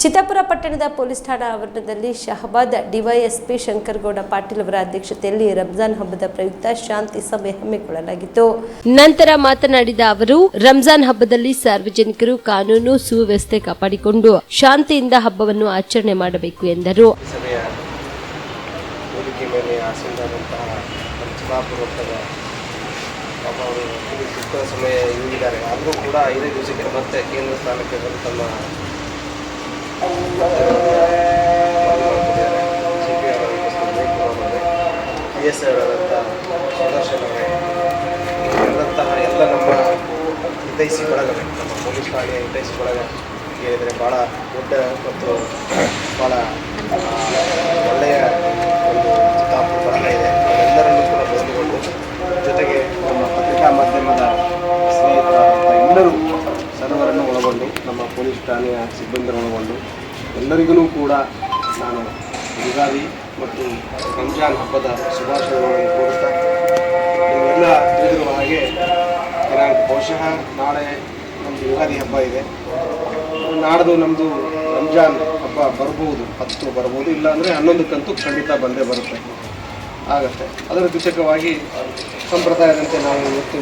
ಚಿತ್ತಾಪುರ ಪಟ್ಟಣದ ಪೊಲೀಸ್ ಠಾಣಾ ಆವರಣದಲ್ಲಿ ಶಹಬಾದ್ ಡಿವೈಎಸ್ಪಿ ಶಂಕರಗೌಡ ಪಾಟೀಲ್ ಅವರ ಅಧ್ಯಕ್ಷತೆಯಲ್ಲಿ ರಂಜಾನ್ ಹಬ್ಬದ ಪ್ರಯುಕ್ತ ಶಾಂತಿ ಸಭೆ ಹಮ್ಮಿಕೊಳ್ಳಲಾಗಿತ್ತು. ನಂತರ ಮಾತನಾಡಿದ ಅವರು, ರಂಜಾನ್ ಹಬ್ಬದಲ್ಲಿ ಸಾರ್ವಜನಿಕರು ಕಾನೂನು ಸುವ್ಯವಸ್ಥೆ ಕಾಪಾಡಿಕೊಂಡು ಶಾಂತಿಯಿಂದ ಹಬ್ಬವನ್ನು ಆಚರಣೆ ಮಾಡಬೇಕು ಎಂದರು. ಸಮಯ ಇದ್ದಾರೆ, ಆದರೂ ಕೂಡ 5 ದಿವಸಕ್ಕೆ ಮತ್ತೆ ಕೇಂದ್ರ ಸ್ಥಾನಕ್ಕೆ ಬಂದು ತಮ್ಮ PSI ಸುದರ್ಶನಂತಹ ಎಲ್ಲ ನಮ್ಮ ಹಿತೈಷಿ ಬಳಗ, ನಮ್ಮ ಪೊಲೀಸ್ ಠಾಣೆಯ ಹಿತೈಷಿ ಬಳಗ ಹೇಳಿದರೆ ಭಾಳ ದೊಡ್ಡ ಮತ್ತು ಭಾಳ ಒಳ್ಳೆಯ ಒಂದು ಚಿತ್ತಾಪುರ ಬಳಗ ಇದೆ. ಎಲ್ಲರನ್ನೂ ಕೂಡ ಬಂದುಕೊಂಡು, ಜೊತೆಗೆ ನಮ್ಮ ಪತ್ರಿಕಾ ಮಾಧ್ಯಮದ ಸ್ನೇಹಿತರ ಎಲ್ಲರೂ ಸರ್ವರನ್ನು ಒಳಗೊಂಡು, ನಮ್ಮ ಪೊಲೀಸ್ ಠಾಣೆಯ ಸಿಬ್ಬಂದಿಯನ್ನು ಒಳಗೊಂಡು ಎಲ್ಲರಿಗೂ ಕೂಡ ನಾನು ಯುಗಾದಿ ಮತ್ತು ರಂಜಾನ್ ಹಬ್ಬದ ಶುಭಾಶಯಗಳನ್ನು ಕೋರುತ್ತಾ, ನಿಮಗೆಲ್ಲ ತಿಳಿದಿರುವ ಹಾಗೆ ಬಹುಶಃ ನಾಳೆ ನಮ್ಮದು ಯುಗಾದಿ ಹಬ್ಬ ಇದೆ. ನಾಡ್ದು ನಮ್ಮದು ರಂಜಾನ್ ಹಬ್ಬ ಬರ್ಬೋದು, 10 ಬರ್ಬೋದು, ಇಲ್ಲಾಂದರೆ 11 ಖಂಡಿತ ಬಂದೇ ಬರುತ್ತೆ, ಆಗತ್ತೆ. ಅದರ ಸೂಚಕವಾಗಿ ಸಂಪ್ರದಾಯದಂತೆ ನಾವು ಇವತ್ತು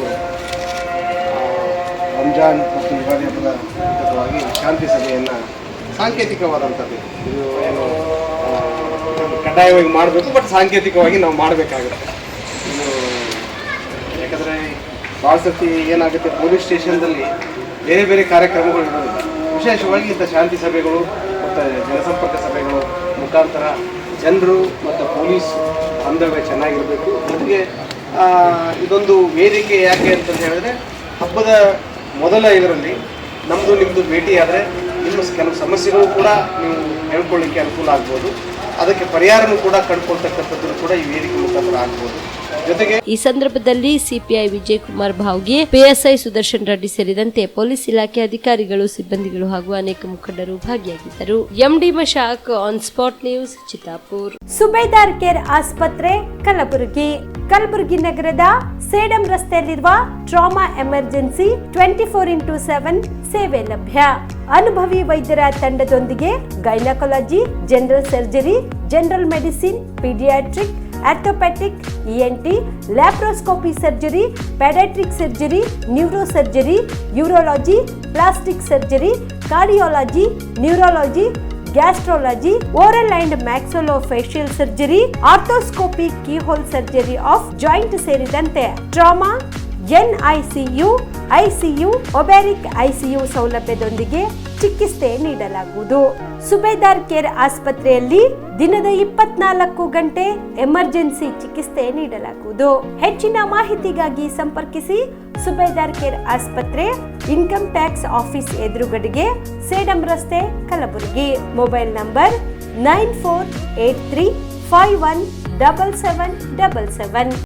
ರಂಜಾನ್ ಮತ್ತು ಯುಗಾದಿ ಹಬ್ಬದ ಸೂಚಕವಾಗಿ ಶಾಂತಿ ಸಭೆಯನ್ನು ಸಾಂಕೇತಿಕವಾದಂಥದ್ದು, ಇದು ಏನು ಕಡ್ಡಾಯವಾಗಿ ಮಾಡಬೇಕು, ಬಟ್ ಸಾಂಕೇತಿಕವಾಗಿ ನಾವು ಮಾಡಬೇಕಾಗುತ್ತೆ. ಇದು ಯಾಕಂದರೆ ಭಾಳ ಸರ್ತಿ ಏನಾಗುತ್ತೆ, ಪೊಲೀಸ್ ಸ್ಟೇಷನ್ದಲ್ಲಿ ಬೇರೆ ಬೇರೆ ಕಾರ್ಯಕ್ರಮಗಳು ಇರೋದಿಲ್ಲ. ವಿಶೇಷವಾಗಿ ಇಂಥ ಶಾಂತಿ ಸಭೆಗಳು ಮತ್ತು ಜನಸಂಪರ್ಕ ಸಭೆಗಳು ಮುಖಾಂತರ ಜನರು ಮತ್ತು ಪೊಲೀಸ್ ಬಾಂಧವ್ಯ ಚೆನ್ನಾಗಿರಬೇಕು. ಜೊತೆಗೆ ಇದೊಂದು ವೇದಿಕೆ ಯಾಕೆ ಅಂತಂದು ಹೇಳಿದ್ರೆ, ಹಬ್ಬದ ಮೊದಲ ಇದರಲ್ಲಿ ನಮ್ಮದು ನಿಮ್ಮದು ಭೇಟಿ ಆದರೆ ನಿಮ್ಮ ಕೆಲವು ಸಮಸ್ಯೆಗಳು ಕೂಡ ನೀವು ಹೇಳ್ಕೊಳ್ಳಿಕ್ಕೆ ಅನುಕೂಲ ಆಗ್ಬೋದು, ಅದಕ್ಕೆ ಪರಿಹಾರನೂ ಕೂಡ ಕಂಡುಕೊಳ್ತಕ್ಕಂಥದ್ದು ಕೂಡ ಈ ವೇದಿಕೆ ಮುಖಾಂತರ ಆಗ್ಬೋದು. ಜೊತೆಗೆ ಈ ಸಂದರ್ಭದಲ್ಲಿ ಸಿಪಿಐ ವಿಜಯ್ ಕುಮಾರ್ ಭಾವ್ಗೆ, PSI ಸುದರ್ಶನ್ ರೆಡ್ಡಿ ಸೇರಿದಂತೆ ಪೊಲೀಸ್ ಇಲಾಖೆ ಅಧಿಕಾರಿಗಳು, ಸಿಬ್ಬಂದಿಗಳು ಹಾಗೂ ಅನೇಕ ಮುಖಂಡರು ಭಾಗಿಯಾಗಿದ್ದರು. MD Mashak, on spot news, Chittapur. Subedar care ಆಸ್ಪತ್ರೆ, ಕಲಬುರಗಿ ನಗರದ ಸೇಡಂ ರಸ್ತೆಯಲ್ಲಿರುವ ಟ್ರಾಮಾ ಎಮರ್ಜೆನ್ಸಿ 24x7 ಸೇವೆ ಲಭ್ಯ. ಅನುಭವಿ ವೈದ್ಯರ ತಂಡದೊಂದಿಗೆ gynaecology, general surgery, general medicine, paediatric, orthopaedic, ENT, laparoscopy surgery, paediatric surgery, neuro surgery, urology, plastic surgery, cardiology, neurology, gastrology, oral and maxillofacial surgery, arthroscopy, keyhole surgery of joint ಸೇರಿದಂತೆ trauma, NICU, ICU, ಒಬ್ಯಾರಿಕ್ ICU ಸೌಲಭ್ಯದೊಂದಿಗೆ ಚಿಕಿತ್ಸೆ ನೀಡಲಾಗುವುದು. ಸುಬೇದಾರ್ care ಆಸ್ಪತ್ರೆಯಲ್ಲಿ ದಿನದ 24 ಗಂಟೆ emergency ಚಿಕಿತ್ಸೆ ನೀಡಲಾಗುವುದು. ಹೆಚ್ಚಿನ ಮಾಹಿತಿಗಾಗಿ ಸಂಪರ್ಕಿಸಿ ಸುಬೇದಾರ್ ಕೇರ್ ಆಸ್ಪತ್ರೆ, ಇನ್ಕಮ್ ಟ್ಯಾಕ್ಸ್ ಆಫೀಸ್ ಎದುರುಗಡೆಗೆ, ಸೇಡಂ ರಸ್ತೆ, ಕಲಬುರಗಿ. Mobile number 9483517777.